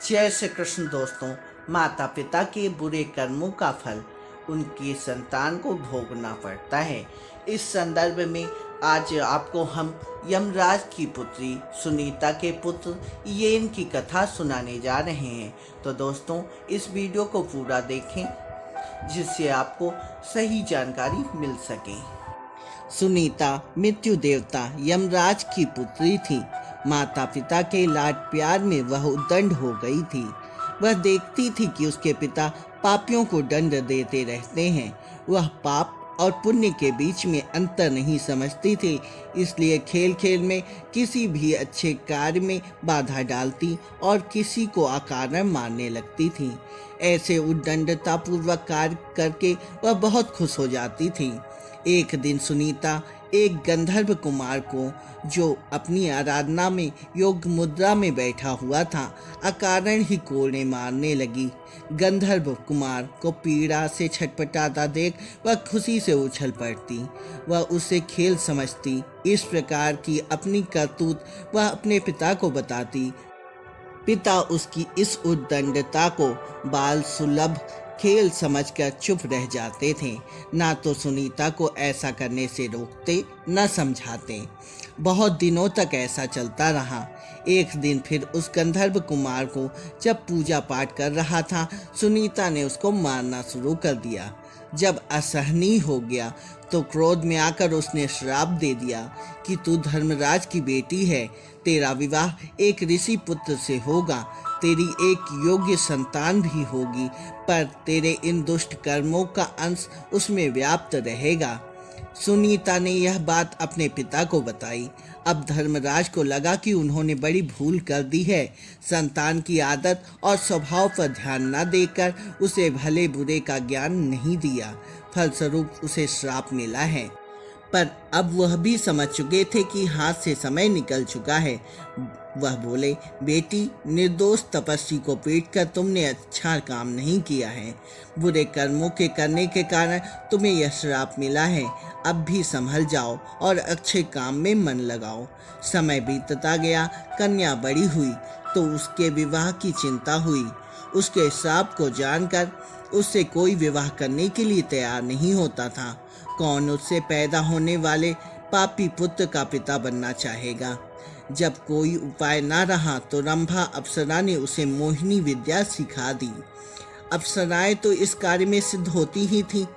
जय श्री कृष्ण दोस्तों। माता पिता के बुरे कर्मों का फल उनकी संतान को भोगना पड़ता है। इस संदर्भ में आज आपको हम यमराज की पुत्री सुनीता के पुत्र येन की कथा सुनाने जा रहे हैं। तो दोस्तों, इस वीडियो को पूरा देखें जिससे आपको सही जानकारी मिल सके। सुनीता मृत्यु देवता यमराज की पुत्री थी। माता पिता के लाड प्यार में वह उद्दंड हो गई थी। वह देखती थी कि उसके पिता पापियों को दंड देते रहते हैं। वह पाप और पुण्य के बीच में अंतर नहीं समझती थी, इसलिए खेल खेल में किसी भी अच्छे कार्य में बाधा डालती और किसी को अकारण मारने लगती थी। ऐसे उद्दंडतापूर्वक कार्य करके वह बहुत खुश हो जाती थी। एक दिन सुनीता एक गंधर्व कुमार को, जो अपनी आराधना में योग मुद्रा में बैठा हुआ था, अकारण ही कोड़े मारने लगी। गंधर्व कुमार को पीड़ा से छटपटाता देख वह खुशी से उछल पड़ती। वह उसे खेल समझती। इस प्रकार की अपनी करतूत वह अपने पिता को बताती। पिता उसकी इस उद्दंडता को बाल सुलभ खेल समझकर चुप रह जाते थे। ना तो सुनीता को ऐसा करने से रोकते न समझाते। बहुत दिनों तक ऐसा चलता रहा। एक दिन फिर उस गंधर्व कुमार को जब पूजा पाठ कर रहा था, सुनीता ने उसको मारना शुरू कर दिया। जब असहनीय हो गया तो क्रोध में आकर उसने श्राप दे दिया कि तू धर्मराज की बेटी है, तेरा विवाह एक ऋषि पुत्र से होगा, तेरी एक योग्य संतान भी होगी, पर तेरे इन दुष्ट कर्मों का अंश उसमें व्याप्त रहेगा। सुनीता ने यह बात अपने पिता को बताई। अब धर्मराज को लगा कि उन्होंने बड़ी भूल कर दी है। संतान की आदत और स्वभाव पर ध्यान न देकर उसे भले बुरे का ज्ञान नहीं दिया, फलस्वरूप उसे श्राप मिला है। पर अब वह भी समझ चुके थे कि हाथ से समय निकल चुका है। वह बोले, बेटी, निर्दोष तपस्वी को पीटकर तुमने अच्छा काम नहीं किया है। बुरे कर्मों के करने के कारण तुम्हें यह श्राप मिला है। अब भी संभल जाओ और अच्छे काम में मन लगाओ। समय बीतता गया। कन्या बड़ी हुई तो उसके विवाह की चिंता हुई। उसके श्राप को जानकर उससे कोई विवाह करने के लिए तैयार नहीं होता था। कौन उससे पैदा होने वाले पापी पुत्र का पिता बनना चाहेगा। जब कोई उपाय न रहा तो रंभा अप्सरा ने उसे मोहिनी विद्या सिखा दी। अप्सराएं तो इस कार्य में सिद्ध होती ही थी।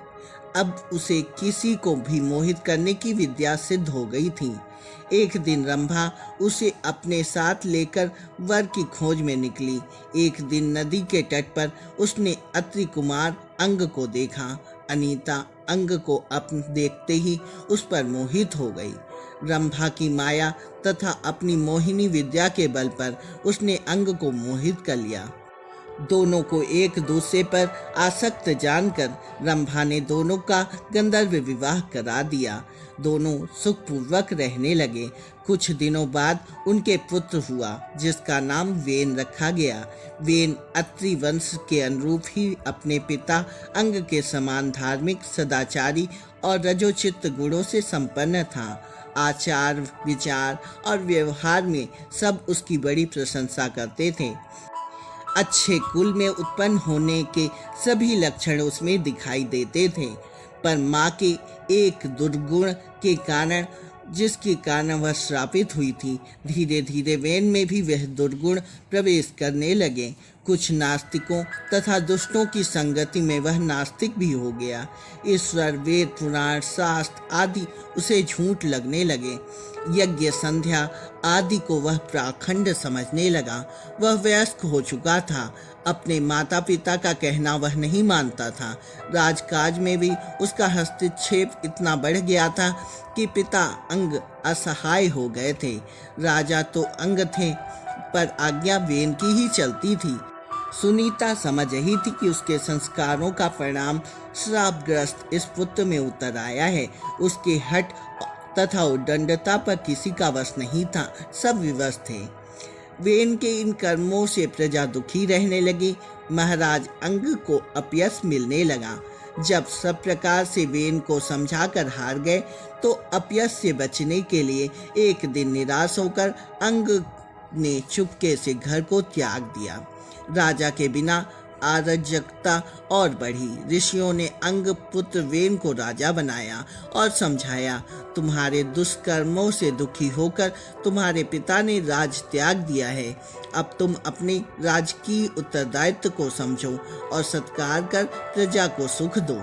अब उसे किसी को भी मोहित करने की विद्या सिद्ध हो गई थी। एक दिन रंभा उसे अपने साथ लेकर वर की खोज में निकली। एक दिन नदी के तट पर उसने अत्रि कुमार अंग को देखा। अनीता अंग को देखते ही उस पर मोहित हो गई। रंभा की माया तथा अपनी मोहिनी विद्या के बल पर उसने अंग को मोहित कर लिया। दोनों को एक दूसरे पर आसक्त जानकर रंभा ने दोनों का गंधर्व विवाह करा दिया। दोनों सुखपूर्वक रहने लगे। कुछ दिनों बाद उनके पुत्र हुआ, जिसका नाम वेन रखा गया। वेन अत्रि वंश के अनुरूप ही अपने पिता अंग के समान धार्मिक, सदाचारी और रजोचित्त गुणों से संपन्न था। आचार, विचार और व्यवहार में सब उसकी बड़ी प्रशंसा करते थे। अच्छे कुल में उत्पन्न होने के सभी लक्षण उसमें दिखाई देते थे, पर माँ के एक दुर्गुण के कारण, जिसके कारण वह श्रापित हुई थी, धीरे धीरे वेन में भी वह दुर्गुण प्रवेश करने लगे। कुछ नास्तिकों तथा दुष्टों की संगति में वह नास्तिक भी हो गया। ईश्वर, वेद, पुराण, शास्त्र आदि उसे झूठ लगने लगे। यज्ञ, संध्या आदि को वह पाखंड समझने लगा। वह वयस्क हो चुका था। अपने माता पिता का कहना वह नहीं मानता था। राजकाज में भी उसका हस्तक्षेप इतना बढ़ गया था कि पिता अंग असहाय हो गए थे। राजा तो अंग थे, पर आज्ञा वेन की ही चलती थी। सुनीता समझ रही थी कि उसके संस्कारों का परिणाम श्रापग्रस्त इस पुत्र में उतर आया है। उसके हठ तथा उद्दंडता पर किसी का वश नहीं था, सब विवश थे। वेन के इन कर्मों से प्रजा दुखी रहने लगी। महाराज अंग को अपयश मिलने लगा। जब सब प्रकार से वेन को समझाकर हार गए तो अपयश से बचने के लिए एक दिन निराश होकर अंग ने चुपके से घर को त्याग दिया। राजा के बिना अराजकता और बढ़ी। ऋषियों ने अंग पुत्र वेन को राजा बनाया और समझाया, तुम्हारे दुष्कर्मों से दुखी होकर तुम्हारे पिता ने राज त्याग दिया है। अब तुम अपने राजकीय उत्तरदायित्व को समझो और सत्कार कर प्रजा को सुख दो।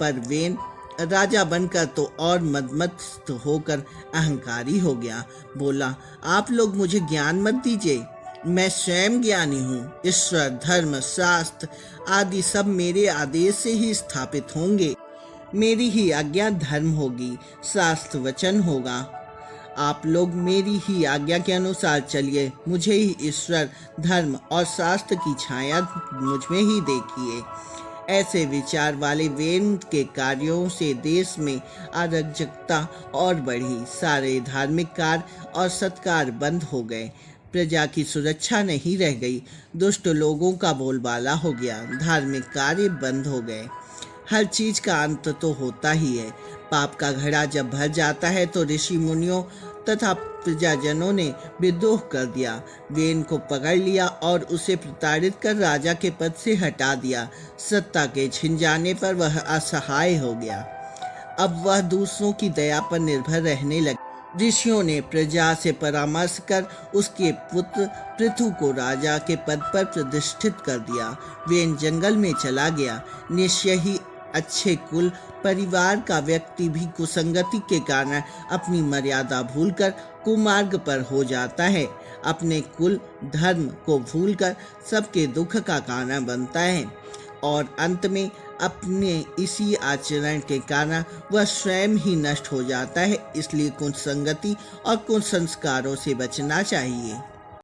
पर वेन राजा बनकर तो और मदमस्त होकर अहंकारी हो गया। बोला, आप लोग मुझे ज्ञान मत दीजिए, मैं स्वयं ज्ञानी हूँ। ईश्वर, धर्म, शास्त्र आदि सब मेरे आदेश से ही स्थापित होंगे। मेरी ही आज्ञा धर्म होगी, शास्त्र वचन होगा। आप लोग मेरी ही आज्ञा के अनुसार चलिए। मुझे ही ईश्वर, धर्म और शास्त्र की छाया मुझ में ही देखिए। ऐसे विचार वाले वेन के कार्यों से देश में अराजकता और बढ़ी। सारे धार्मिक कार्य और सत्कार बंद हो गए। प्रजा की सुरक्षा नहीं रह गई। दुष्ट लोगों का बोलबाला हो गया। धार्मिक कार्य बंद हो गए। हर चीज का अंत तो होता ही है। पाप का घड़ा जब भर जाता है तो ऋषि मुनियों तथा प्रजाजनों ने विद्रोह कर दिया। वेन को पकड़ लिया और उसे प्रताड़ित कर राजा के पद से हटा दिया। सत्ता के छिन जाने पर वह असहाय हो गया। अब वह दूसरों की दया पर निर्भर रहने लगा। ऋषियों ने प्रजा से परामर्श कर उसके पुत्र पृथु को राजा के पद पर प्रतिष्ठित कर दिया। वेन जंगल में चला गया। निश्चय ही अच्छे कुल परिवार का व्यक्ति भी कुसंगति के कारण अपनी मर्यादा भूलकर कुमार्ग पर हो जाता है। अपने कुल धर्म को भूलकर सबके दुख का कारण बनता है और अंत में अपने इसी आचरण के कारण वह स्वयं ही नष्ट हो जाता है। इसलिए कुसंगति और कुसंस्कारों से बचना चाहिए।